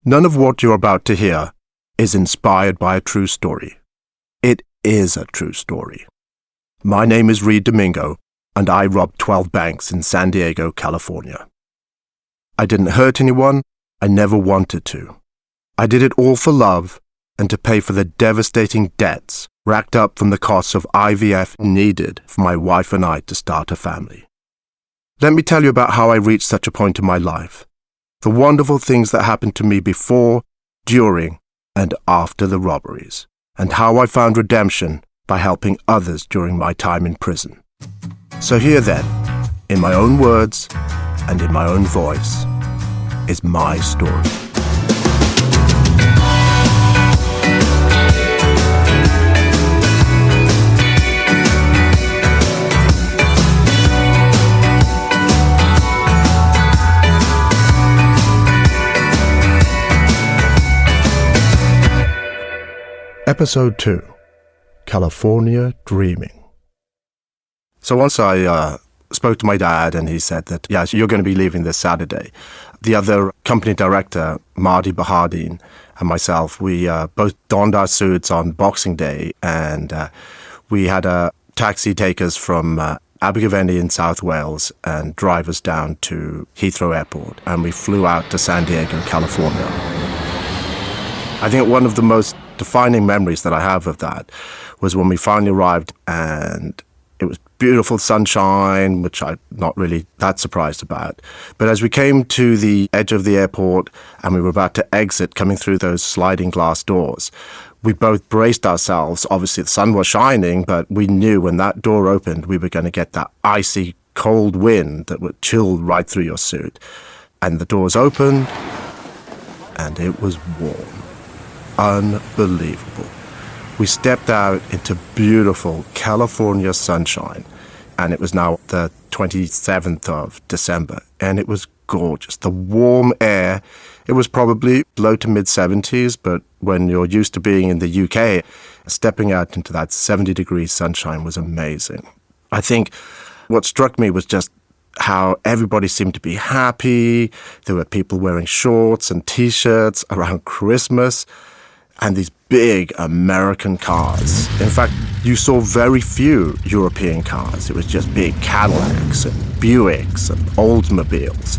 None of what you're about to hear is inspired by a true story. It is a true story. My name is Reed Domingo, and I robbed 12 banks in San Diego, California. I didn't hurt anyone. I never wanted to. I did it all for love and to pay for the devastating debts racked up from the costs of IVF needed for my wife and I to start a family. Let me tell you about how I reached such a point in my life. The wonderful things that happened to me before, during, and after the robberies, and how I found redemption by helping others during my time in prison. So here then, in my own words and in my own voice, is my story. Episode 2, California Dreaming. So once I spoke to my dad and he said that, yes, you're going to be leaving this Saturday. The other company director, Marty Bahardine, and myself, we both donned our suits on Boxing Day, and we had a taxi take us from Abergavenny in South Wales and drive us down to Heathrow Airport, and we flew out to San Diego, California. I think one of the most defining memories that I have of that was when we finally arrived, and it was beautiful sunshine, which I'm not really that surprised about. But as we came to the edge of the airport and we were about to exit, coming through those sliding glass doors, we both braced ourselves. Obviously, the sun was shining, but we knew when that door opened, we were going to get that icy, cold wind that would chill right through your suit. And the doors opened, and it was warm. Unbelievable. We stepped out into beautiful California sunshine, and it was now the 27th of December, and it was gorgeous. The warm air, it was probably low to mid-70s, but when you're used to being in the UK, stepping out into that 70-degree sunshine was amazing. I think what struck me was just how everybody seemed to be happy. There were people wearing shorts and T-shirts around Christmas, and these big American cars. In fact, you saw very few European cars. It was just big Cadillacs and Buicks and Oldsmobiles.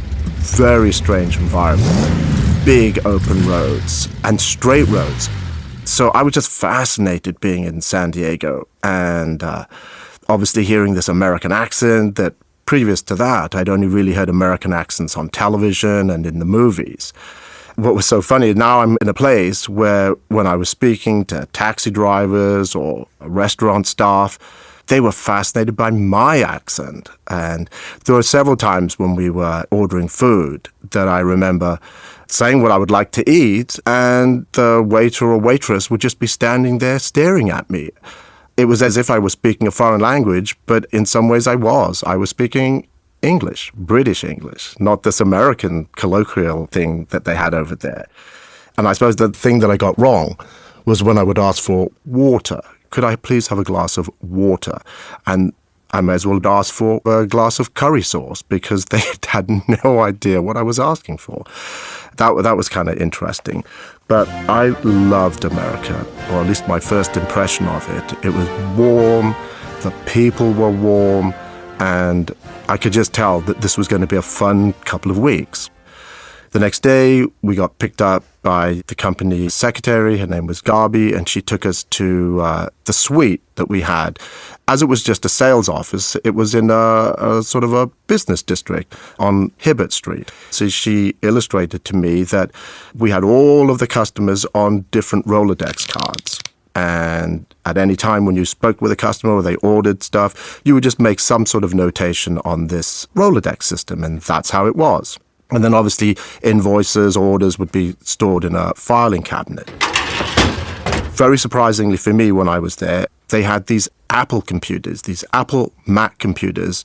Very strange environment. Big open roads and straight roads. So I was just fascinated being in San Diego, and obviously hearing this American accent that previous to that, I'd only really heard American accents on television and in the movies. What was so funny, now I'm in a place where when I was speaking to taxi drivers or restaurant staff, they were fascinated by my accent. And there were several times when we were ordering food that I remember saying what I would like to eat, and the waiter or waitress would just be standing there staring at me. It was as if I was speaking a foreign language, but in some ways I was. I was speaking English, British English, not this American colloquial thing that they had over there. And I suppose the thing that I got wrong was when I would ask for water. Could I please have a glass of water? And I may as well ask for a glass of curry sauce, because they had no idea what I was asking for. That was kind of interesting. But I loved America, or at least my first impression of it. It was warm, the people were warm, and I could just tell that this was going to be a fun couple of weeks. The next day, we got picked up by the company secretary. Her name was Garby, and she took us to the suite that we had. As it was just a sales office, it was in a sort of a business district on Hibbert Street. So she illustrated to me that we had all of the customers on different Rolodex cards. And at any time when you spoke with a customer or they ordered stuff, you would just make some sort of notation on this Rolodex system, and that's how it was. And then obviously invoices, orders would be stored in a filing cabinet. Very surprisingly for me when I was there, they had these Apple computers, these Apple Mac computers,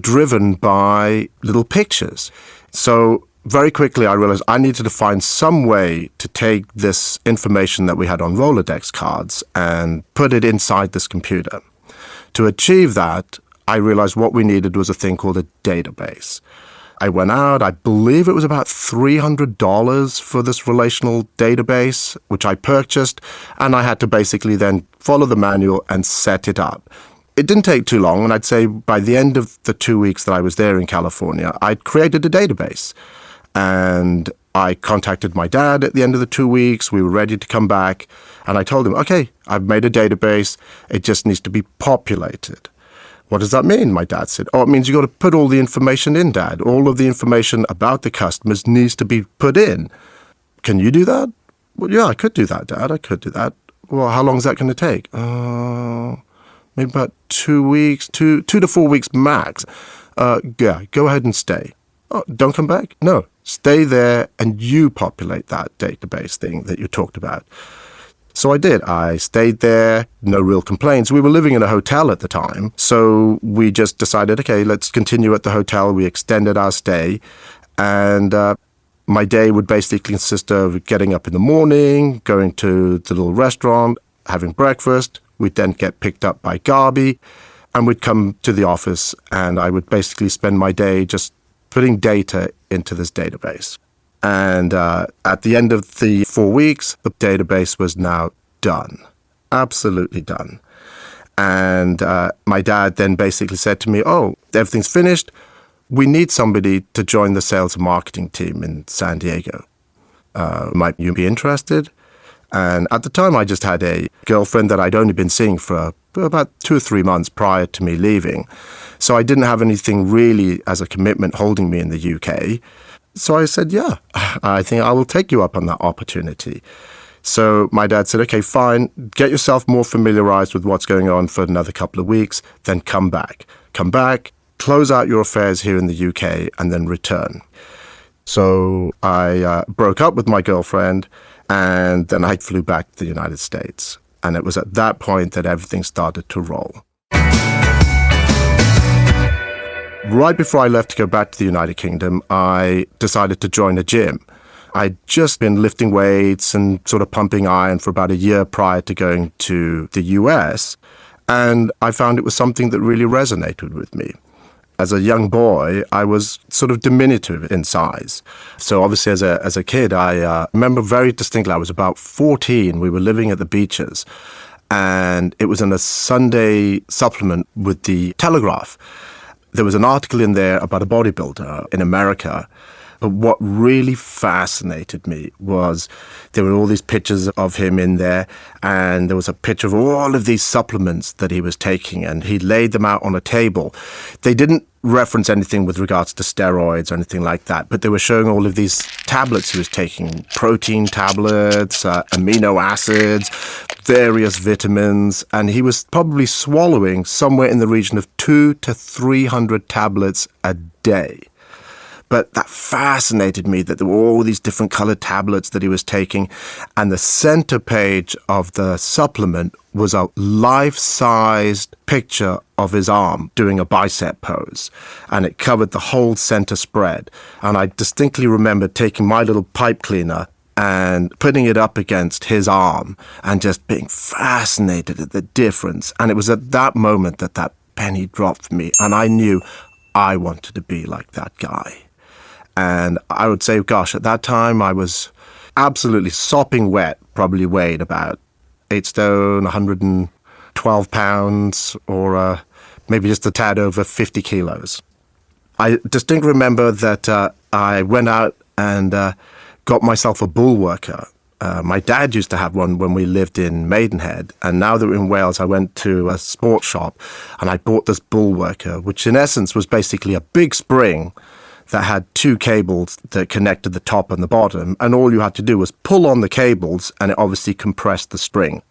driven by little pictures. So very quickly I realized I needed to find some way to take this information that we had on Rolodex cards and put it inside this computer. To achieve that, I realized what we needed was a thing called a database. I went out. I believe it was about $300 for this relational database, which I purchased, and I had to basically then follow the manual and set it up. It didn't take too long, and I'd say by the end of the 2 weeks that I was there in California, I'd created a database. And I contacted my dad at the end of the 2 weeks. We were ready to come back. And I told him, okay, I've made a database. It just needs to be populated. What does that mean? My dad said, oh, it means you've got to put all the information in, Dad. All of the information about the customers needs to be put in. Can you do that? Well, yeah, I could do that, Dad. I could do that. Well, how long is that going to take? Maybe about 2 weeks, 2 to 4 weeks max. Yeah, go ahead and stay. Oh, don't come back? No, stay there and you populate that database thing that you talked about. So I did. I stayed there, no real complaints. We were living in a hotel at the time, so we just decided, okay, let's continue at the hotel. We extended our stay, and my day would basically consist of getting up in the morning, going to the little restaurant, having breakfast. We'd then get picked up by Garby, and we'd come to the office, and I would basically spend my day just putting data into this database. And at the end of the 4 weeks, the database was now done, absolutely done. And my dad then basically said to me, oh, everything's finished. We need somebody to join the sales and marketing team in San Diego. Might you be interested? And at the time, I just had a girlfriend that I'd only been seeing for about 2 or 3 months prior to me leaving. So I didn't have anything really as a commitment holding me in the UK. So I said, yeah, I think I will take you up on that opportunity. So my dad said, okay, fine, get yourself more familiarized with what's going on for another couple of weeks, then come back. Come back, close out your affairs here in the UK, and then return. So I broke up with my girlfriend, and then I flew back to the United States. And it was at that point that everything started to roll. Right before I left to go back to the United Kingdom, I decided to join a gym. I'd just been lifting weights and sort of pumping iron for about a year prior to going to the US, and I found it was something that really resonated with me. As a young boy, I was sort of diminutive in size. So obviously as a kid, I remember very distinctly, I was about 14, we were living at the beaches, and it was in a Sunday supplement with the Telegraph. There was an article in there about a bodybuilder in America. But what really fascinated me was there were all these pictures of him in there, and there was a picture of all of these supplements that he was taking, and he laid them out on a table. They didn't reference anything with regards to steroids or anything like that, but they were showing all of these tablets he was taking, protein tablets, amino acids, various vitamins, and he was probably swallowing somewhere in the region of 200 to 300 tablets a day. But that fascinated me, that there were all these different colored tablets that he was taking. And the center page of the supplement was a life-sized picture of his arm doing a bicep pose. And it covered the whole center spread. And I distinctly remember taking my little pipe cleaner and putting it up against his arm and just being fascinated at the difference. And it was at that moment that that penny dropped for me. And I knew I wanted to be like that guy. And I would say, gosh, at that time I was absolutely sopping wet, probably weighed about 8 stone, 112 pounds, or maybe just a tad over 50 kilos. I distinctly remember that I went out and got myself a bull worker. My dad used to have one when we lived in Maidenhead, and now that we're in Wales, I went to a sports shop and I bought this bull worker, which in essence was basically a big spring that had 2 cables that connected the top and the bottom, and all you had to do was pull on the cables, and it obviously compressed the string.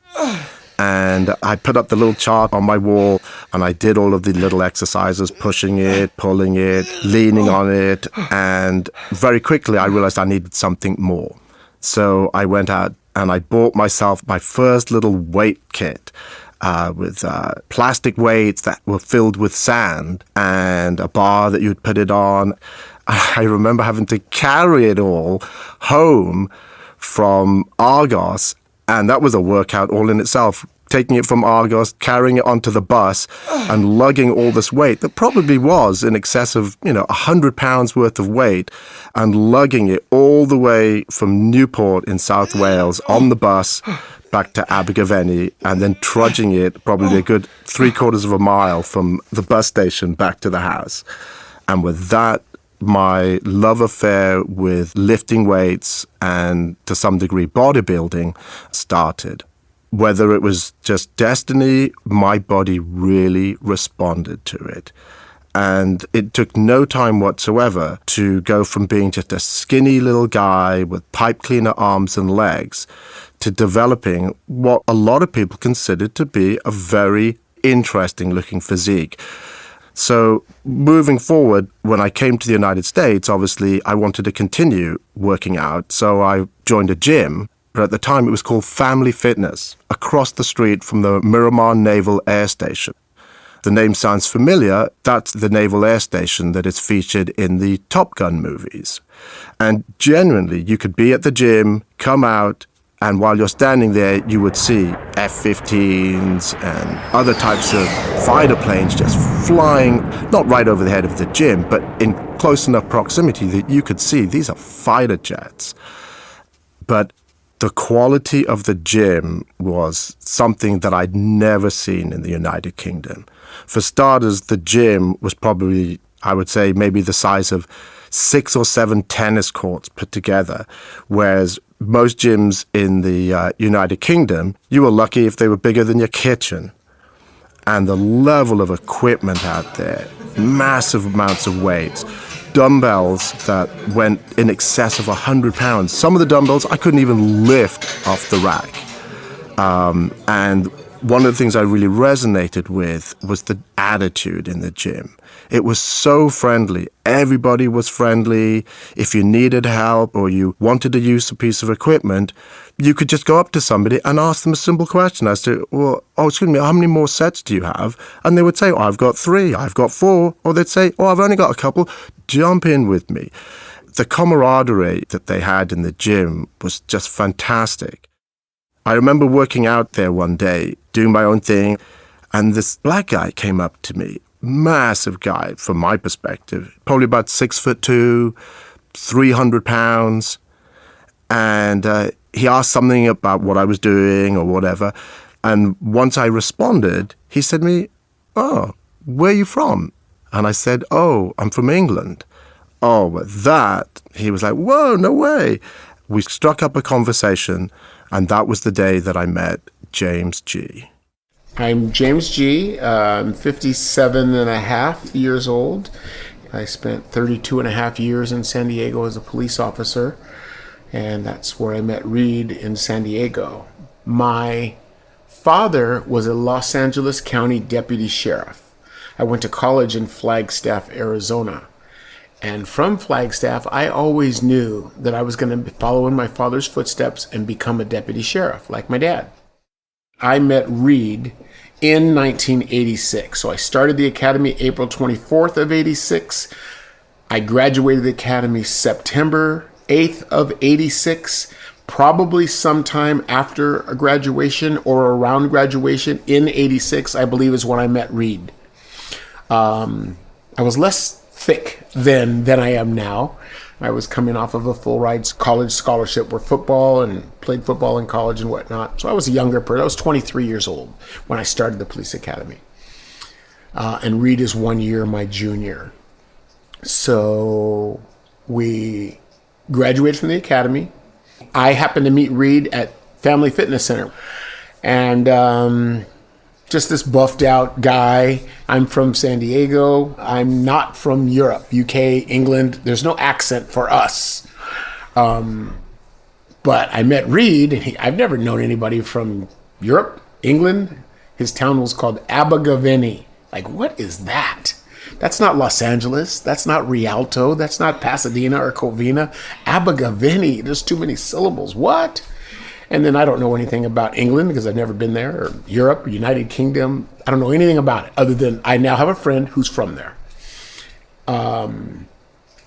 And I put up the little chart on my wall, and I did all of the little exercises, pushing it, pulling it, leaning on it, and very quickly I realized I needed something more. So I went out and I bought myself my first little weight kit, with plastic weights that were filled with sand and a bar that you'd put it on. I remember having to carry it all home from Argos, and that was a workout all in itself. taking it from Argos, carrying it onto the bus and lugging all this weight that probably was in excess of, 100 pounds worth of weight, and lugging it all the way from Newport in South Wales on the bus back to Abergavenny, and then trudging it probably a good 3/4 of a mile from the bus station back to the house. And with that, my love affair with lifting weights and to some degree bodybuilding started. Whether it was just destiny, my body really responded to it. And it took no time whatsoever to go from being just a skinny little guy with pipe cleaner arms and legs to developing what a lot of people considered to be a very interesting looking physique. So moving forward, when I came to the United States, obviously I wanted to continue working out. So I joined a gym. But at the time, it was called Family Fitness, across the street from the Miramar Naval Air Station. The name sounds familiar. That's the Naval Air Station that is featured in the Top Gun movies. And genuinely, you could be at the gym, come out, and while you're standing there, you would see F-15s and other types of fighter planes just flying, not right over the head of the gym, but in close enough proximity that you could see these are fighter jets. But the quality of the gym was something that I'd never seen in the United Kingdom. For starters, the gym was probably, I would say, maybe the size of 6 or 7 tennis courts put together, whereas most gyms in the United Kingdom, you were lucky if they were bigger than your kitchen. And the level of equipment out there, massive amounts of weights, dumbbells that went in excess of 100 pounds. Some of the dumbbells I couldn't even lift off the rack. And one of the things I really resonated with was the attitude in the gym. It was so friendly. Everybody was friendly. If you needed help or you wanted to use a piece of equipment, you could just go up to somebody and ask them a simple question as to, excuse me, how many more sets do you have? And they would say, I've got 3, I've got 4. Or they'd say, I've only got a couple. Jump in with me. The camaraderie that they had in the gym was just fantastic. I remember working out there one day, doing my own thing, and this black guy came up to me, massive guy from my perspective, probably about 6'2", 300 pounds, and he asked something about what I was doing or whatever, and once I responded, he said to me, where are you from? And I said, I'm from England. With that, he was like, whoa, no way. We struck up a conversation, and that was the day that I met James G. I'm James G. I'm 57 and a half years old. I spent 32 and a half years in San Diego as a police officer, and that's where I met Reed in San Diego. My father was a Los Angeles County deputy sheriff. I went to college in Flagstaff, Arizona. And from Flagstaff, I always knew that I was going to follow in my father's footsteps and become a deputy sheriff, like my dad. I met Reed in 1986. So I started the academy April 24th of 86. I graduated the academy September 8th of 86. Probably sometime after a graduation or around graduation in 86, I believe, is when I met Reed. I was less thick then than I am now. I was coming off of a full ride college scholarship for football and played football in college and whatnot. So I was a younger person. I was 23 years old when I started the police academy. And Reed is 1 year my junior. So we graduated from the academy. I happened to meet Reed at Family Fitness Center. And just this buffed out guy. I'm from San Diego. I'm not from Europe, UK, England. There's no accent for us. But I met Reed. And I've never known anybody from Europe, England. His town was called Abergavenny. Like, what is that? That's not Los Angeles. That's not Rialto. That's not Pasadena or Covina. Abergavenny. There's too many syllables. What? And then I don't know anything about England because I've never been there, or Europe, or United Kingdom. I don't know anything about it other than I now have a friend who's from there.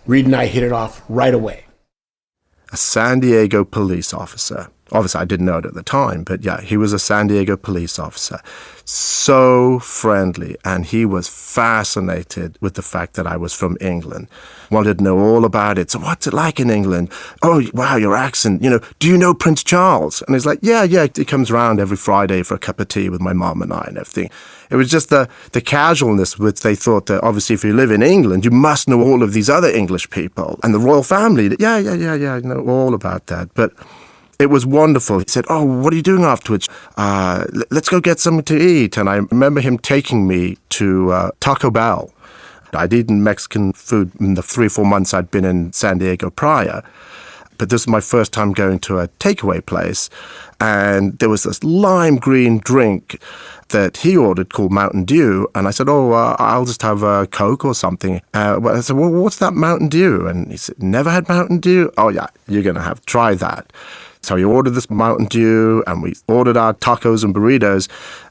Reed and I hit it off right away. A San Diego police officer Obviously, I didn't know it at the time, but yeah, he was a San Diego police officer. So friendly, and he was fascinated with the fact that I was from England. Wanted to know all about it. So what's it like in England? Oh, wow, your accent. Do you know Prince Charles? And he's like, yeah, he comes around every Friday for a cup of tea with my mom and I and everything. It was just the casualness which they thought that obviously if you live in England, you must know all of these other English people and the royal family. Yeah, I know all about that. But it was wonderful. He said, oh, what are you doing afterwards? Let's go get something to eat. And I remember him taking me to Taco Bell. I'd eaten Mexican food in the 3 or 4 months I'd been in San Diego prior. But this was my first time going to a takeaway place. And there was this lime green drink that he ordered called Mountain Dew. And I said, I'll just have a Coke or something. I said, well, what's that Mountain Dew? And he said, never had Mountain Dew? Oh, yeah, you're going to try that. So we ordered this Mountain Dew, and we ordered our tacos and burritos,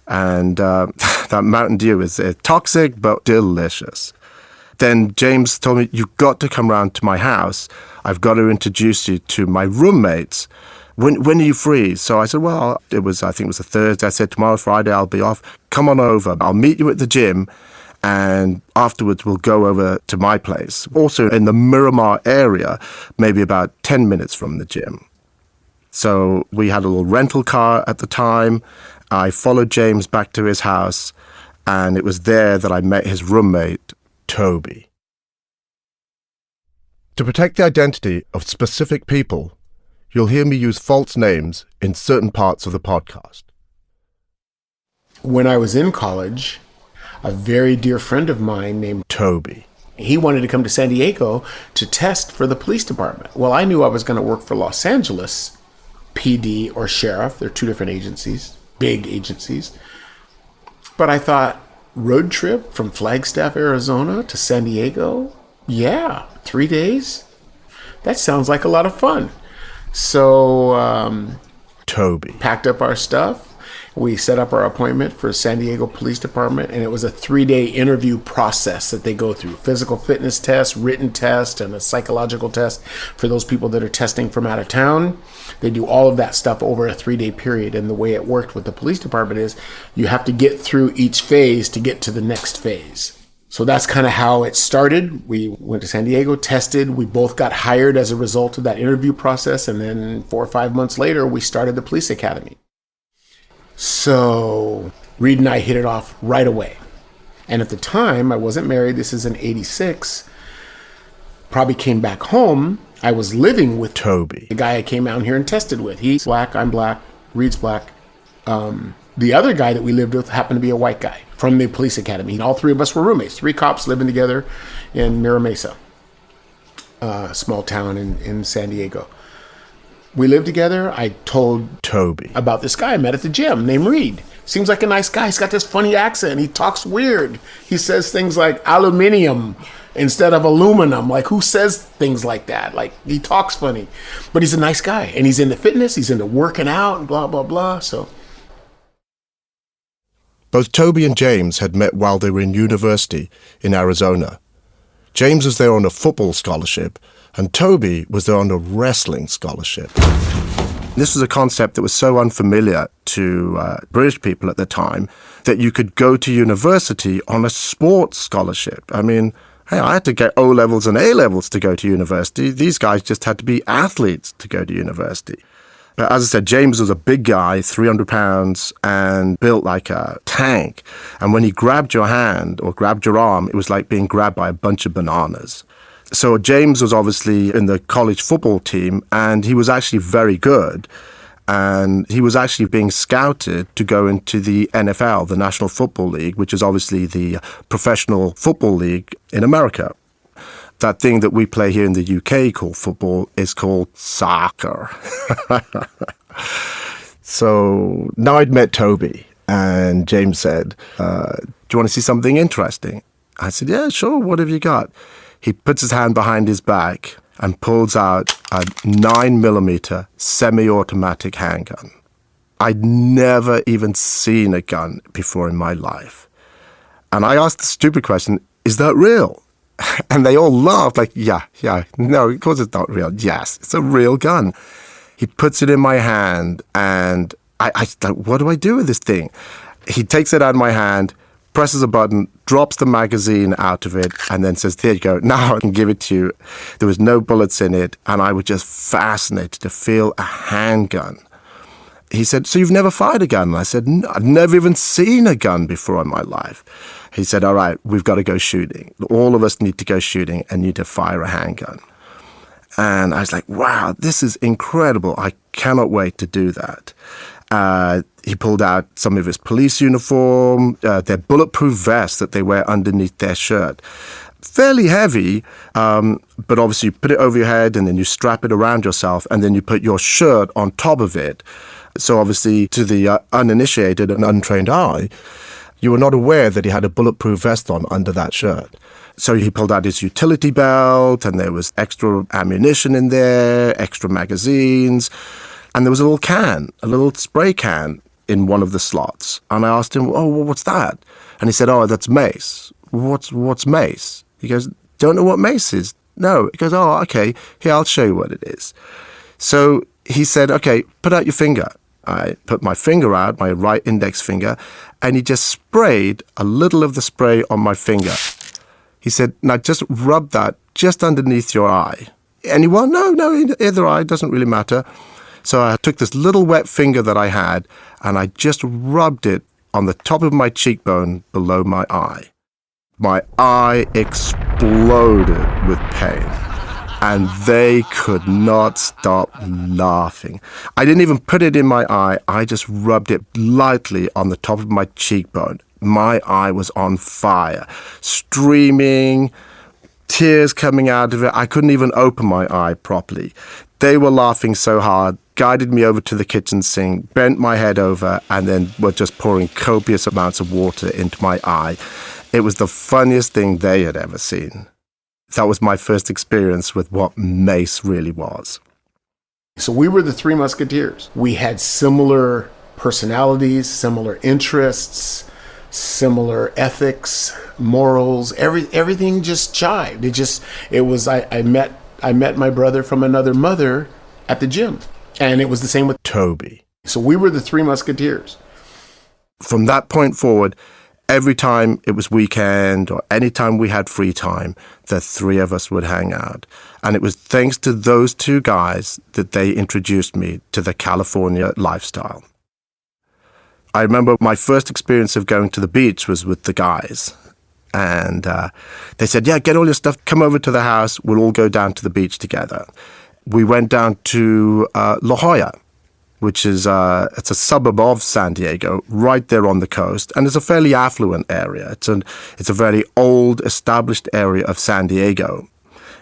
and that Mountain Dew is toxic but delicious. Then James told me, you've got to come round to my house. I've got to introduce you to my roommates. When are you free? So I said, well, I think it was a Thursday. I said, tomorrow, Friday, I'll be off. Come on over. I'll meet you at the gym, and afterwards we'll go over to my place. Also in the Miramar area, maybe about 10 minutes from the gym. So we had a little rental car at the time. I followed James back to his house, and it was there that I met his roommate, Toby. To protect the identity of specific people, you'll hear me use false names in certain parts of the podcast. When I was in college, a very dear friend of mine named Toby, he wanted to come to San Diego to test for the police department. Well, I knew I was going to work for Los Angeles PD or sheriff. They're two different agencies, big agencies. But I thought, road trip from Flagstaff, Arizona to San Diego? Yeah, 3 days? That sounds like a lot of fun. So Toby packed up our stuff. We set up our appointment for San Diego Police Department, and it was a 3-day interview process that they go through. Physical fitness test, written test, and a psychological test for those people that are testing from out of town. They do all of that stuff over a 3-day period, and the way it worked with the police department is you have to get through each phase to get to the next phase. So that's kind of how it started. We went to San Diego, tested. We both got hired as a result of that interview process, and then 4 or 5 months later, we started the police academy. So Reed and I hit it off right away. And at the time, I wasn't married. This is in 86. Probably came back home. I was living with Toby, the guy I came out here and tested with. He's black, I'm black, Reed's black. The other guy that we lived with happened to be a white guy from the police academy. All 3 of us were roommates, 3 cops living together in Mira Mesa, a small town in San Diego. We lived together. I told Toby about this guy I met at the gym named Reed. Seems like a nice guy. He's got this funny accent. He talks weird. He says things like aluminium instead of aluminum. Like, who says things like that? Like, he talks funny. But he's a nice guy. And he's into fitness. He's into working out and blah, blah, blah. So both Toby and James had met while they were in university in Arizona. James was there on a football scholarship, and Toby was there on a wrestling scholarship. This was a concept that was so unfamiliar to British people at the time that you could go to university on a sports scholarship. I mean, hey, I had to get O-levels and A-levels to go to university. These guys just had to be athletes to go to university. But as I said, James was a big guy, 300 pounds, and built like a tank. And when he grabbed your hand or grabbed your arm, it was like being grabbed by a bunch of bananas. So James was obviously in the college football team, and he was actually very good. And he was actually being scouted to go into the NFL, the National Football League, which is obviously the professional football league in America. That thing that we play here in the UK called football is called soccer. So now I'd met Toby, and James said, do you want to see something interesting? I said, yeah, sure, what have you got? He puts his hand behind his back and pulls out a 9mm semi-automatic handgun. I'd never even seen a gun before in my life. And I asked the stupid question, is that real? And they all laughed like, yeah, no, of course it's not real. Yes, it's a real gun. He puts it in my hand, and I like, what do I do with this thing? He takes it out of my hand, presses a button, drops the magazine out of it, and then says, there you go, now I can give it to you. There was no bullets in it, and I was just fascinated to feel a handgun. He said, so you've never fired a gun? And I said, no, I've never even seen a gun before in my life. He said, all right, we've got to go shooting. All of us need to go shooting and need to fire a handgun. And I was like, wow, this is incredible. I cannot wait to do that. He pulled out some of his police uniform, their bulletproof vests that they wear underneath their shirt. Fairly heavy, but obviously you put it over your head and then you strap it around yourself and then you put your shirt on top of it. So obviously to the uninitiated and untrained eye, you were not aware that he had a bulletproof vest on under that shirt. So he pulled out his utility belt and there was extra ammunition in there, extra magazines. And there was a little spray can in one of the slots. And I asked him, oh, well, what's that? And he said, oh, that's mace. What's mace? He goes, don't know what mace is? No. He goes, oh, okay, here, I'll show you what it is. So he said, okay, put out your finger. I put my finger out, my right index finger, and he just sprayed a little of the spray on my finger. He said, now just rub that just underneath your eye. Anyone? No, either eye, doesn't really matter. So I took this little wet finger that I had and I just rubbed it on the top of my cheekbone below my eye. My eye exploded with pain and they could not stop laughing. I didn't even put it in my eye. I just rubbed it lightly on the top of my cheekbone. My eye was on fire, streaming, tears coming out of it. I couldn't even open my eye properly. They were laughing so hard, guided me over to the kitchen sink, bent my head over, and then were just pouring copious amounts of water into my eye. It was the funniest thing they had ever seen. That was my first experience with what mace really was. So we were the Three Musketeers. We had similar personalities, similar interests, similar ethics, morals. Everything just jived. I met my brother from another mother at the gym. And it was the same with Toby. So we were the Three Musketeers. From that point forward, every time it was weekend or any time we had free time, the three of us would hang out. And it was thanks to those two guys that they introduced me to the California lifestyle. I remember my first experience of going to the beach was with the guys. And they said, yeah, get all your stuff, come over to the house, we'll all go down to the beach together. We went down to La Jolla, which is it's a suburb of San Diego, right there on the coast, and it's a fairly affluent area. It's a very old, established area of San Diego,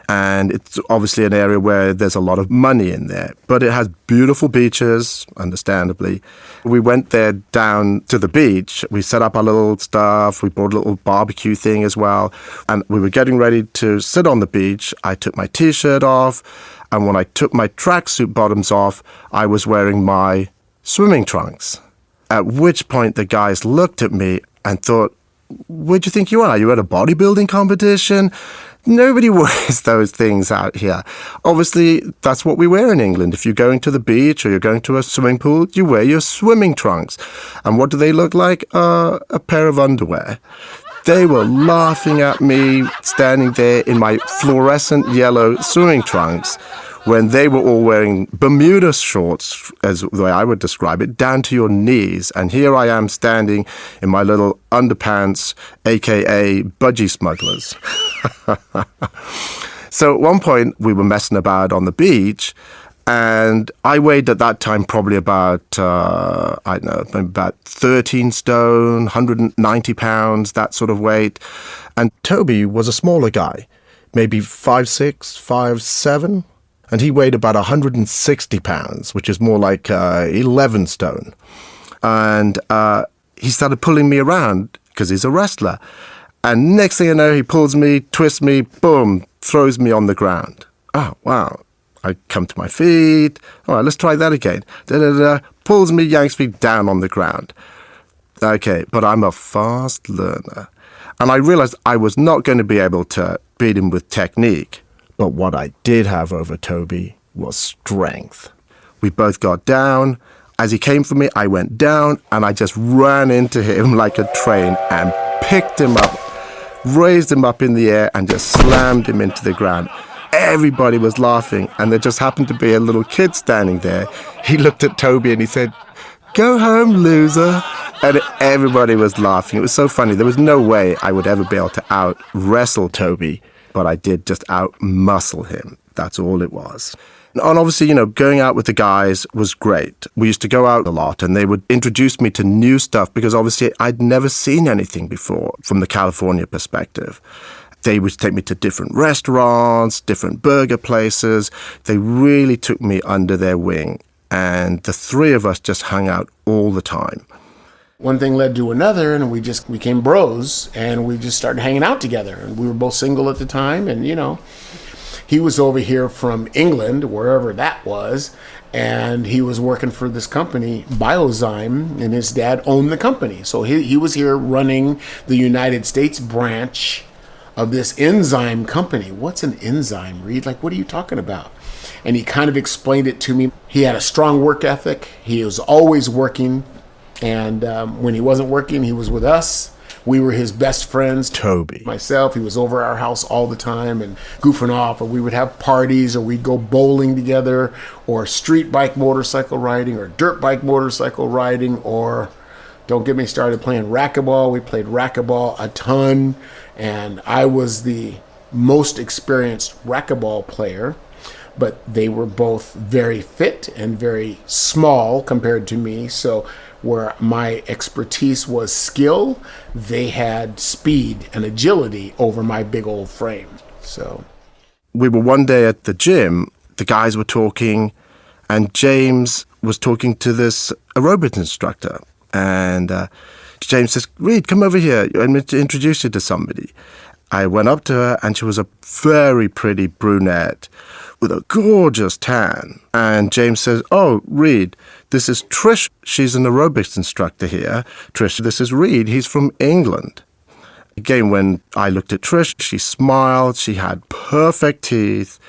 and it's obviously an area where there's a lot of money in there. But it has beautiful beaches, understandably. We went there down to the beach. We set up our little stuff. We bought a little barbecue thing as well, and we were getting ready to sit on the beach. I took my T-shirt off. And when I took my tracksuit bottoms off, I was wearing my swimming trunks. At which point the guys looked at me and thought, where do you think you are? Are you at a bodybuilding competition? Nobody wears those things out here. Obviously, that's what we wear in England. If you're going to the beach or you're going to a swimming pool, you wear your swimming trunks. And what do they look like? A pair of underwear. They were laughing at me, standing there in my fluorescent yellow swimming trunks, when they were all wearing Bermuda shorts, as the way I would describe it, down to your knees. And here I am standing in my little underpants, a.k.a. budgie smugglers. So at one point, we were messing about on the beach, and I weighed at that time probably about, maybe about 13 stone, 190 pounds, that sort of weight. And Toby was a smaller guy, maybe 5'6", 5'7", and he weighed about 160 pounds, which is more like 11 stone. And he started pulling me around because he's a wrestler. And next thing I know, he pulls me, twists me, boom, throws me on the ground. Oh, wow. I come to my feet. All right, let's try that again. Pulls me, yanks me down on the ground. Okay, but I'm a fast learner. And I realized I was not going to be able to beat him with technique. But what I did have over Toby was strength. We both got down. As he came for me, I went down, and I just ran into him like a train and picked him up, raised him up in the air, and just slammed him into the ground. Everybody was laughing, and there just happened to be a little kid standing there. He looked at Toby and he said, "Go home, loser." And everybody was laughing. It was so funny. There was no way I would ever be able to out-wrestle Toby, but I did just out-muscle him. That's all it was. And obviously, going out with the guys was great. We used to go out a lot, and they would introduce me to new stuff because obviously I'd never seen anything before from the California perspective. They would take me to different restaurants, different burger places. They really took me under their wing, and the three of us just hung out all the time. One thing led to another, and we just became bros, and we just started hanging out together. And we were both single at the time, and he was over here from England, wherever that was, and he was working for this company, Biozyme, and his dad owned the company. So he was here running the United States branch of this enzyme company. What's an enzyme, Reed? Like, what are you talking about? And he kind of explained it to me. He had a strong work ethic. He was always working. And when he wasn't working, he was with us. We were his best friends. Toby. Myself, he was over our house all the time and goofing off. Or we would have parties, or we'd go bowling together, or street bike motorcycle riding, or dirt bike motorcycle riding, or don't get me started playing racquetball. We played racquetball a ton. And I was the most experienced racquetball player. But they were both very fit and very small compared to me. So where my expertise was skill, they had speed and agility over my big old frame. So we were one day at the gym, the guys were talking, and James was talking to this aerobics instructor. And James says, "Reed, come over here. I'm going to introduce you to somebody." I went up to her, and she was a very pretty brunette with a gorgeous tan. And James says, "Oh, Reed, this is Trish. She's an aerobics instructor here. Trish, this is Reed. He's from England." Again, when I looked at Trish, she smiled. She had perfect teeth,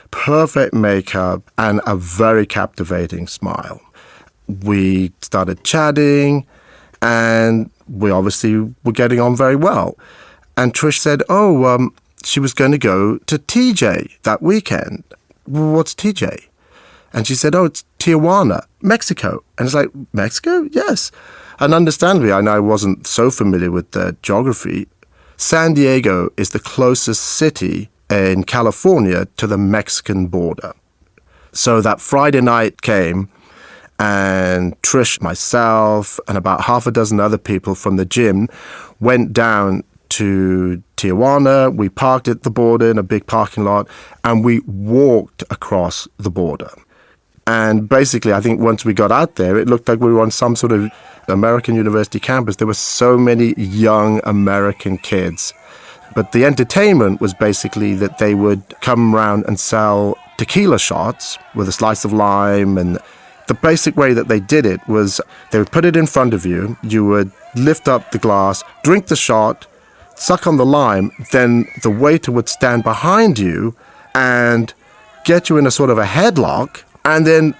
perfect makeup, and a very captivating smile. We started chatting, and we obviously were getting on very well. And Trish said, she was going to go to TJ that weekend. "What's TJ?" And she said, "Oh, it's Tijuana, Mexico." And it's like, "Mexico? Yes." And understandably, I wasn't so familiar with the geography. San Diego is the closest city in California to the Mexican border. So that Friday night came, and Trish, myself, and about half a dozen other people from the gym went down to Tijuana. We parked at the border in a big parking lot, and we walked across the border. And basically, I think once we got out there, it looked like we were on some sort of American university campus. There were so many young American kids. But the entertainment was basically that they would come around and sell tequila shots with a slice of lime. And the basic way that they did it was they would put it in front of you. You would lift up the glass, drink the shot, suck on the lime, then the waiter would stand behind you and get you in a sort of a headlock, and then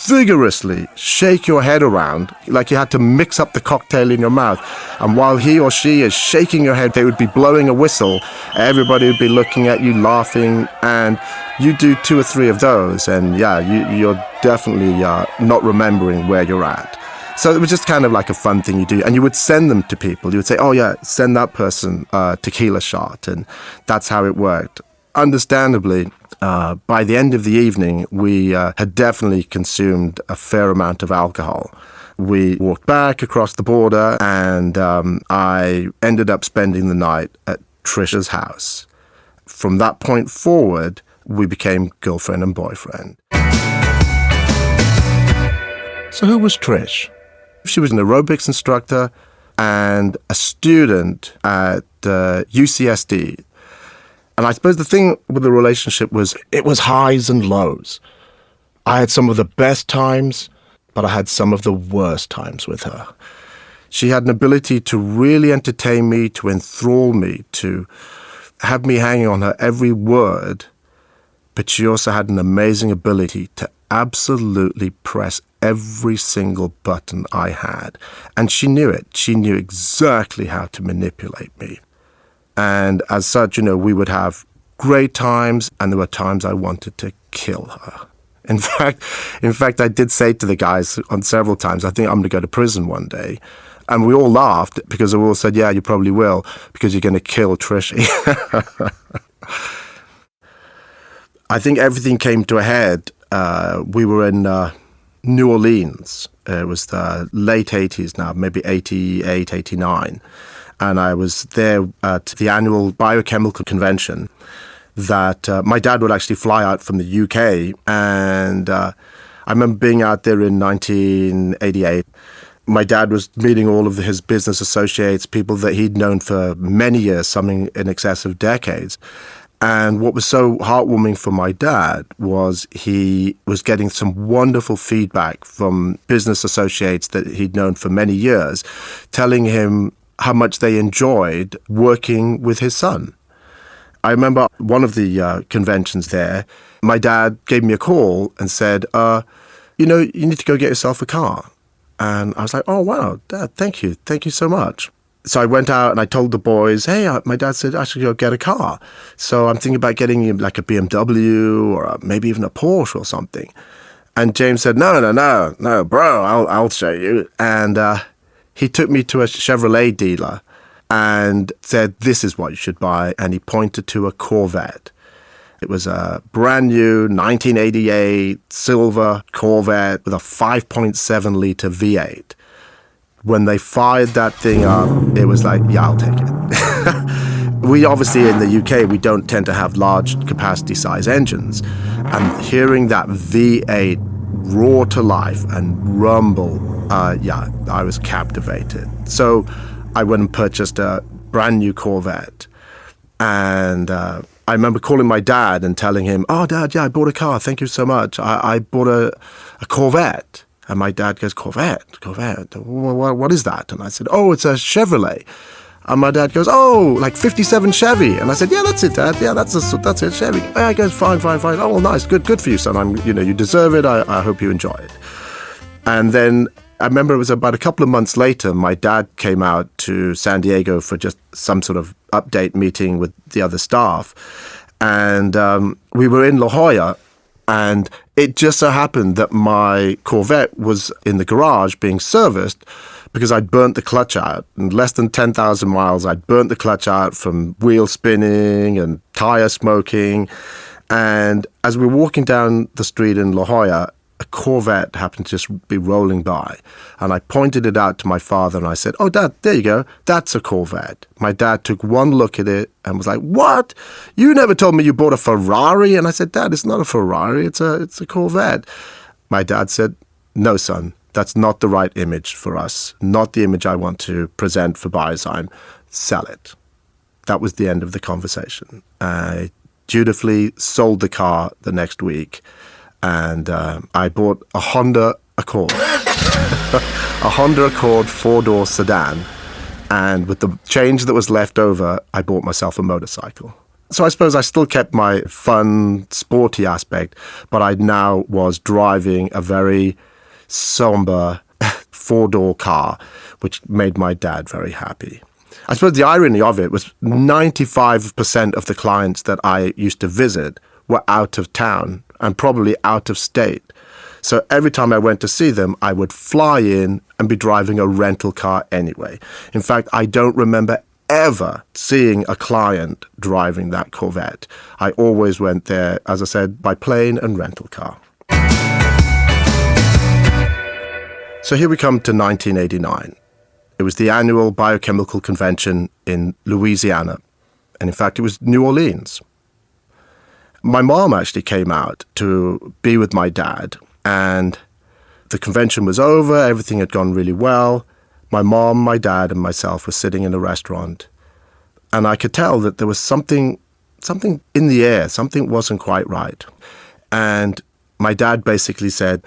vigorously shake your head around like you had to mix up the cocktail in your mouth. And while he or she is shaking your head, they would be blowing a whistle. Everybody would be looking at you, laughing, and you do 2 or 3 of those, and you're definitely not remembering where you're at. So it was just kind of like a fun thing you do. And you would send them to people. You would say, "Oh, yeah, send that person a tequila shot." And that's how it worked. Understandably, by the end of the evening, we had definitely consumed a fair amount of alcohol. We walked back across the border, and I ended up spending the night at Trish's house. From that point forward, we became girlfriend and boyfriend. So who was Trish? She was an aerobics instructor and a student at UCSD. And I suppose the thing with the relationship was it was highs and lows. I had some of the best times, but I had some of the worst times with her. She had an ability to really entertain me, to enthrall me, to have me hanging on her every word. But she also had an amazing ability to absolutely press every single button I had. And she knew it. She knew exactly how to manipulate me. And as such, we would have great times, and there were times I wanted to kill her. In fact, I did say to the guys on several times, I think I'm going to go to prison one day. And we all laughed because we all said, yeah, you probably will, because you're going to kill Trish. I think everything came to a head. We were in New Orleans. It was the late 80s now, maybe 88, 89. And I was there at the annual biochemical convention that my dad would actually fly out from the UK. And I remember being out there in 1988. My dad was meeting all of his business associates, people that he'd known for many years, something in excess of decades. And what was so heartwarming for my dad was he was getting some wonderful feedback from business associates that he'd known for many years, telling him how much they enjoyed working with his son. I remember one of the conventions there, my dad gave me a call and said, you need to go get yourself a car. And I was like, oh, wow, Dad, thank you. Thank you so much. So I went out and I told the boys, hey, my dad said I should go get a car. So I'm thinking about getting him like a BMW or maybe even a Porsche or something. And James said, no, bro, I'll show you. And he took me to a Chevrolet dealer and said, this is what you should buy. And he pointed to a Corvette. It was a brand new 1988 silver Corvette with a 5.7 litre V8. When they fired that thing up, it was like, yeah, I'll take it. We obviously in the UK, we don't tend to have large capacity size engines. And hearing that V8 roar to life and rumble, I was captivated. So I went and purchased a brand new Corvette. And I remember calling my dad and telling him, oh, Dad, yeah, I bought a car. Thank you so much. I bought a Corvette. And my dad goes, Corvette? What is that? And I said, oh, it's a Chevrolet. And my dad goes, oh, like 57 Chevy. And I said, yeah, that's it, Dad. Yeah, that's it, Chevy. And I goes, fine. Oh, well, nice. Good for you, son. You deserve it. I hope you enjoy it. And then I remember it was about a couple of months later, my dad came out to San Diego for just some sort of update meeting with the other staff. And we were in La Jolla. And it just so happened that my Corvette was in the garage being serviced because I'd burnt the clutch out. In less than 10,000 miles, I'd burnt the clutch out from wheel spinning and tire smoking. And as we were walking down the street in La Jolla, a Corvette happened to just be rolling by. And I pointed it out to my father and I said, oh, Dad, there you go. That's a Corvette. My dad took one look at it and was like, what? You never told me you bought a Ferrari. And I said, Dad, it's not a Ferrari. It's a Corvette. My dad said, no, son, that's not the right image for us. Not the image I want to present for Biosime. Sell it. That was the end of the conversation. I dutifully sold the car the next week. And I bought a Honda Accord, a Honda Accord 4-door sedan. And with the change that was left over, I bought myself a motorcycle. So I suppose I still kept my fun, sporty aspect, but I now was driving a very somber 4-door car, which made my dad very happy. I suppose the irony of it was 95% of the clients that I used to visit were out of town and probably out of state. So every time I went to see them, I would fly in and be driving a rental car anyway. In fact, I don't remember ever seeing a client driving that Corvette. I always went there, as I said, by plane and rental car. So here we come to 1989. It was the annual biochemical convention in Louisiana. And in fact, it was New Orleans. My mom actually came out to be with my dad, and the convention was over, everything had gone really well. My mom, my dad, and myself were sitting in a restaurant, and I could tell that there was something in the air, something wasn't quite right. And my dad basically said,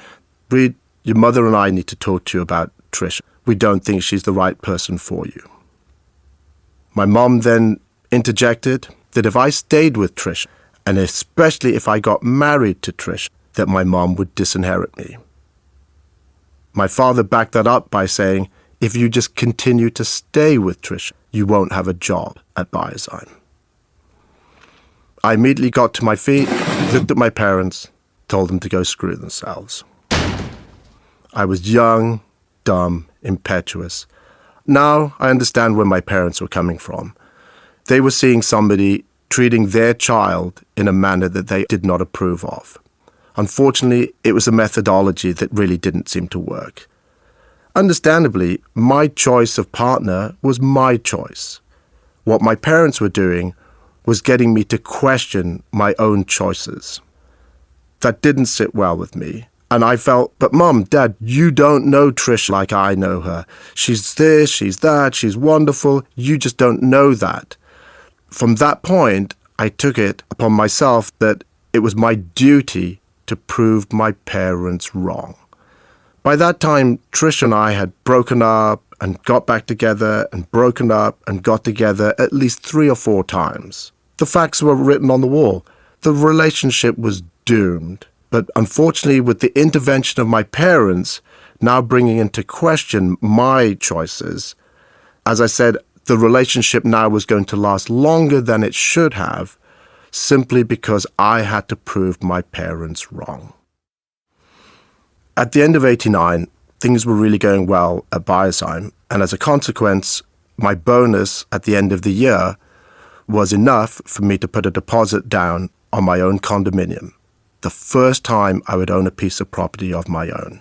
Reed, your mother and I need to talk to you about Trish. We don't think she's the right person for you. My mom then interjected that if I stayed with Trish, and especially if I got married to Trish, that my mom would disinherit me. My father backed that up by saying, if you just continue to stay with Trish, you won't have a job at Biosine. I immediately got to my feet, looked at my parents, told them to go screw themselves. I was young, dumb, impetuous. Now I understand where my parents were coming from. They were seeing somebody treating their child in a manner that they did not approve of. Unfortunately, it was a methodology that really didn't seem to work. Understandably, my choice of partner was my choice. What my parents were doing was getting me to question my own choices. That didn't sit well with me. And I felt, but Mom, Dad, you don't know Trish like I know her. She's this, she's that, she's wonderful. You just don't know that. From that point, I took it upon myself that it was my duty to prove my parents wrong. By that time, Trish and I had broken up and got back together and broken up and got together at least 3 or 4 times. The facts were written on the wall. The relationship was doomed. But unfortunately, with the intervention of my parents now bringing into question my choices, as I said, the relationship now was going to last longer than it should have, simply because I had to prove my parents wrong. At the end of '89, things were really going well at Biosine, and as a consequence, my bonus at the end of the year was enough for me to put a deposit down on my own condominium. The first time I would own a piece of property of my own.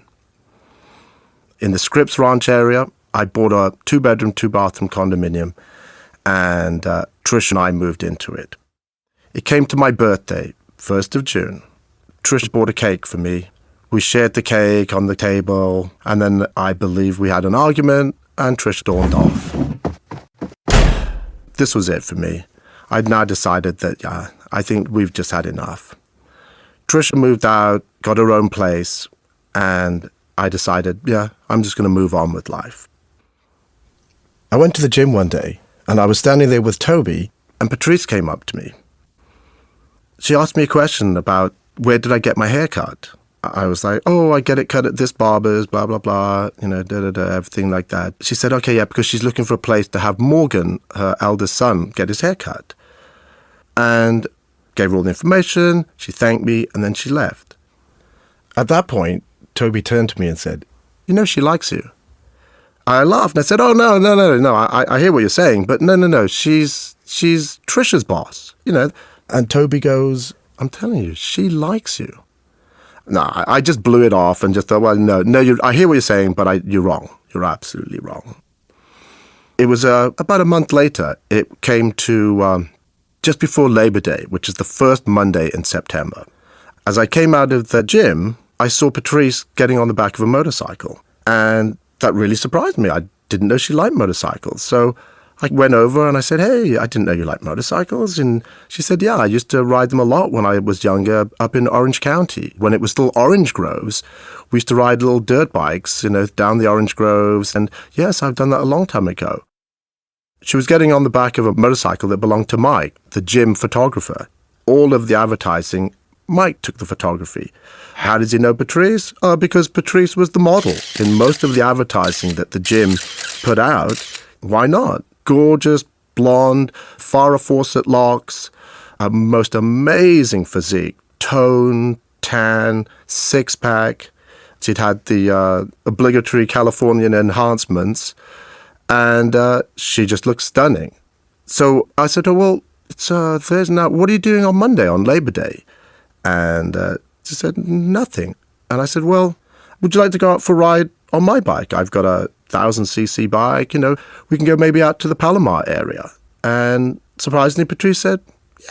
In the Scripps Ranch area, I bought a 2-bedroom, 2-bathroom condominium, and Trish and I moved into it. It came to my birthday, 1st of June. Trish bought a cake for me. We shared the cake on the table, and then I believe we had an argument, and Trish stormed off. This was it for me. I'd now decided that, I think we've just had enough. Trish moved out, got her own place, and I decided, I'm just going to move on with life. I went to the gym one day, and I was standing there with Toby, and Patrice came up to me. She asked me a question about where did I get my hair cut. I was like, I get it cut at this barber's, blah, blah, blah, everything like that. She said, okay, yeah, because she's looking for a place to have Morgan, her eldest son, get his hair cut. And gave her all the information, she thanked me, and then she left. At that point, Toby turned to me and said, she likes you. I laughed and I said, oh, no, I hear what you're saying, but no, she's Trish's boss, And Toby goes, I'm telling you, she likes you. No, I just blew it off and just thought, well, no, I hear what you're saying, but you're wrong. You're absolutely wrong. It was about a month later, it came to just before Labor Day, which is the first Monday in September. As I came out of the gym, I saw Patrice getting on the back of a motorcycle, and that really surprised me. I didn't know she liked motorcycles. So I went over and I said, hey, I didn't know you liked motorcycles. And she said, yeah, I used to ride them a lot when I was younger up in Orange County. When it was still orange groves, we used to ride little dirt bikes, down the orange groves. And yes, I've done that a long time ago. She was getting on the back of a motorcycle that belonged to Mike, the gym photographer. All of the advertising, Mike took the photography. How does he know Patrice? Because Patrice was the model in most of the advertising that the gym put out. Why not? Gorgeous, blonde, Farrah Fawcett locks, a most amazing physique, tone, tan, six-pack. She'd had the obligatory Californian enhancements, and she just looked stunning. So I said, it's Thursday now. What are you doing on Monday, on Labor Day? And she said, nothing. And I said, well, would you like to go out for a ride on my bike? I've got a 1,000cc bike, we can go maybe out to the Palomar area. And surprisingly, Patrice said,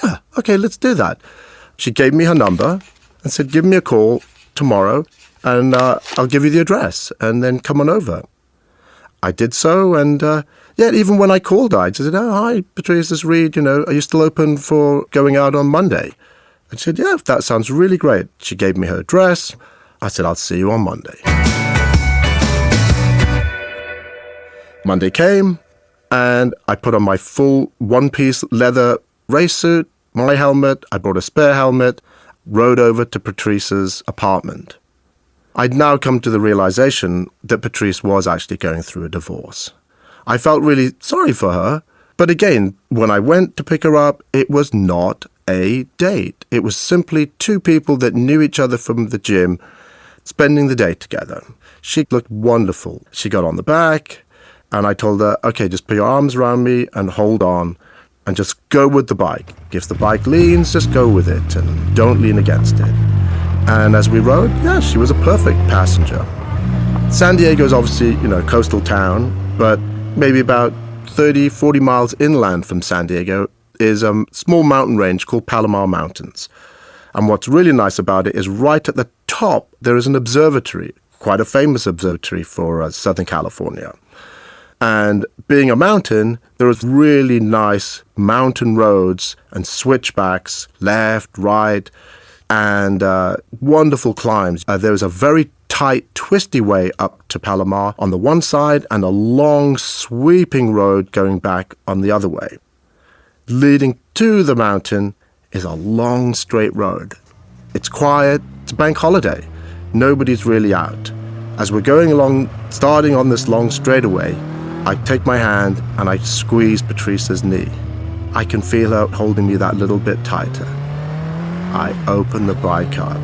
yeah, okay, let's do that. She gave me her number and said, give me a call tomorrow and I'll give you the address and then come on over. I did so, and even when I called her, I said, hi, Patrice, this is Reed, are you still open for going out on Monday? And she said, yeah, that sounds really great. She gave me her address. I said, I'll see you on Monday. Monday came, and I put on my full one-piece leather race suit, my helmet. I brought a spare helmet. rode over to Patrice's apartment. I'd now come to the realization that Patrice was actually going through a divorce. I felt really sorry for her, but again, when I went to pick her up, it was not a date. It was simply two people that knew each other from the gym, spending the day together. She looked wonderful. She got on the back, and I told her, okay, just put your arms around me and hold on, and just go with the bike. If the bike leans, just go with it, and don't lean against it. And as we rode, yeah, she was a perfect passenger. San Diego is obviously, coastal town, but maybe about 30, 40 miles inland from San Diego is a small mountain range called Palomar Mountains. And what's really nice about it is right at the top, there is an observatory, quite a famous observatory for Southern California. And being a mountain, there was really nice mountain roads and switchbacks, left, right, and wonderful climbs. There was a very tight, twisty way up to Palomar on the one side and a long, sweeping road going back on the other way. Leading to the mountain is a long, straight road. It's quiet. It's a bank holiday. Nobody's really out. As we're going along, starting on this long straightaway, I take my hand and I squeeze Patrice's knee. I can feel her holding me that little bit tighter. I open the bike up.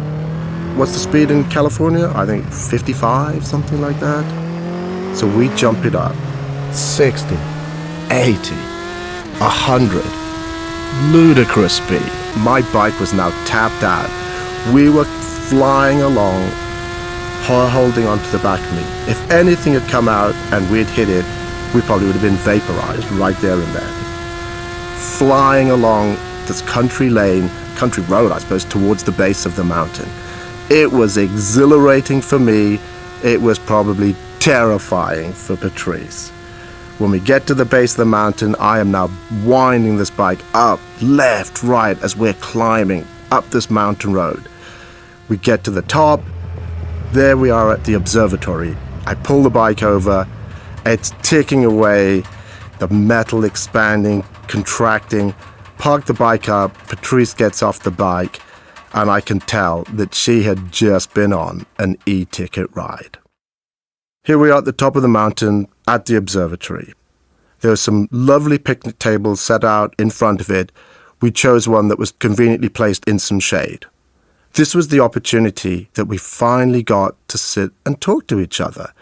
What's the speed in California? I think 55, something like that. So we jump it up. 60, 80, 100. Ludicrous speed. My bike was now tapped out. We were flying along, her holding onto the back of me. If anything had come out and we'd hit it, we probably would have been vaporized right there and then. Flying along this country road, I suppose, towards the base of the mountain. It was exhilarating for me. It was probably terrifying for Patrice. When we get to the base of the mountain, I am now winding this bike up, left, right, as we're climbing up this mountain road. We get to the top. There we are at the observatory. I pull the bike over. It's ticking away, the metal expanding, contracting. Park the bike up. Patrice gets off the bike, and I can tell that she had just been on an e-ticket ride. Here we are at the top of the mountain at the observatory. There were some lovely picnic tables set out in front of it. We chose one that was conveniently placed in some shade. This was the opportunity that we finally got to sit and talk to each other.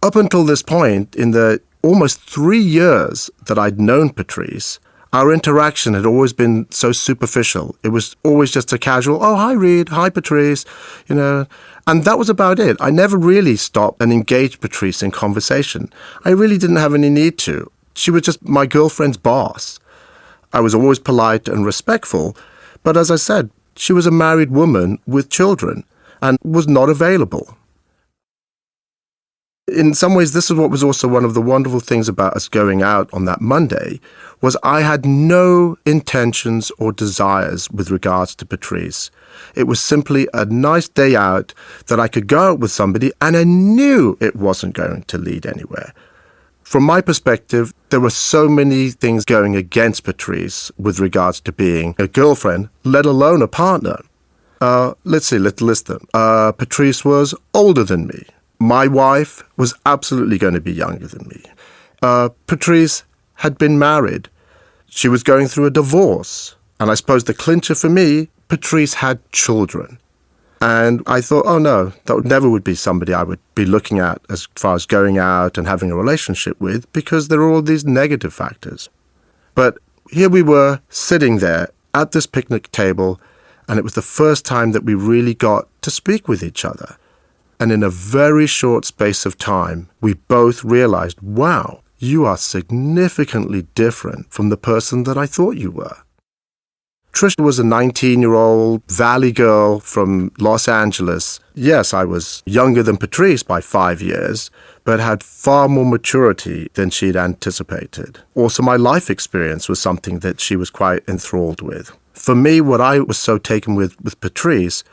Up until this point, in the almost 3 years that I'd known Patrice, our interaction had always been so superficial. It was always just a casual, oh, hi, Reed, hi, Patrice, and that was about it. I never really stopped and engaged Patrice in conversation. I really didn't have any need to. She was just my girlfriend's boss. I was always polite and respectful, but as I said, she was a married woman with children and was not available. In some ways, this is what was also one of the wonderful things about us going out on that Monday, was I had no intentions or desires with regards to Patrice. It was simply a nice day out that I could go out with somebody, and I knew it wasn't going to lead anywhere. From my perspective, there were so many things going against Patrice with regards to being a girlfriend, let alone a partner. Let's list them. Patrice was older than me. My wife was absolutely going to be younger than me. Patrice had been married. She was going through a divorce. And I suppose the clincher for me, Patrice had children. And I thought, oh no, that never would be somebody I would be looking at as far as going out and having a relationship with, because there are all these negative factors. But here we were sitting there at this picnic table, and it was the first time that we really got to speak with each other. And in a very short space of time, we both realized, wow, you are significantly different from the person that I thought you were. Trish was a 19-year-old valley girl from Los Angeles. Yes, I was younger than Patrice by 5 years, but had far more maturity than she'd anticipated. Also, my life experience was something that she was quite enthralled with. For me, what I was so taken with Patrice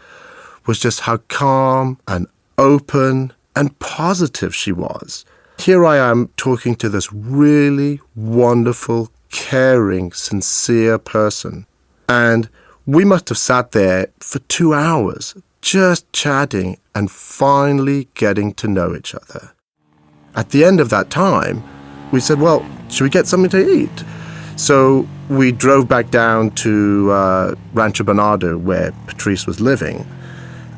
was just how calm and open and positive she was. Here I am talking to this really wonderful, caring, sincere person. And We must have sat there for 2 hours, just chatting and finally getting to know each other. At the end of that time, we said, well, should we get something to eat? So we drove back down to Rancho Bernardo, where Patrice was living,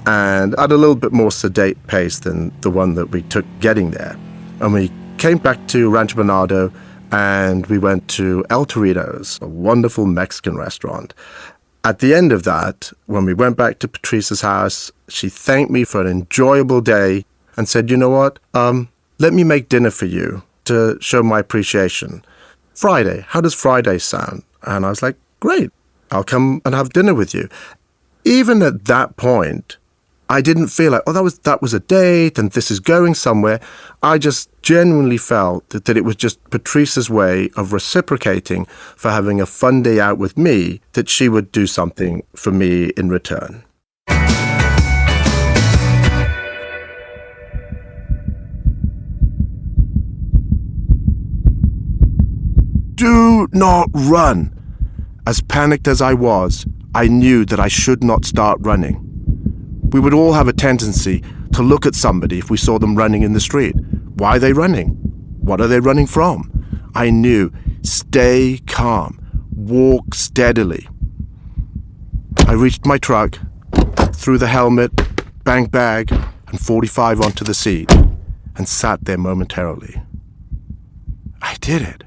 and at a little bit more sedate pace than the one that we took getting there. And we came back to Rancho Bernardo, and we went to El Torito's, a wonderful Mexican restaurant. At the end of that, when we went back to Patrice's house, she thanked me for an enjoyable day and said, you know what, let me make dinner for you to show my appreciation. Friday, how does Friday sound? And I was like, great, I'll come and have dinner with you. Even at that point, I didn't feel like, oh, that was a date and this is going somewhere. I just genuinely felt that it was just Patrice's way of reciprocating for having a fun day out with me, that she would do something for me in return. Do not run. As panicked as I was, I knew that I should not start running. We would all have a tendency to look at somebody if we saw them running in the street. Why are they running? What are they running from? I knew, stay calm, walk steadily. I reached my truck, threw the helmet, bank bag, and 45 onto the seat, and sat there momentarily. I did it.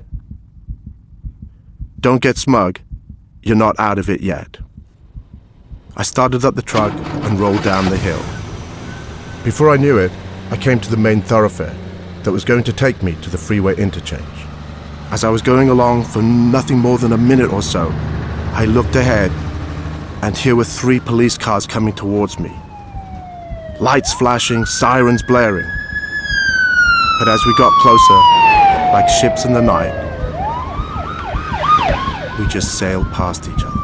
Don't get smug. You're not out of it yet. I started up the truck and rolled down the hill. Before I knew it, I came to the main thoroughfare that was going to take me to the freeway interchange. As I was going along for nothing more than a minute or so, I looked ahead, and here were 3 police cars coming towards me. Lights flashing, sirens blaring. But as we got closer, like ships in the night, we just sailed past each other.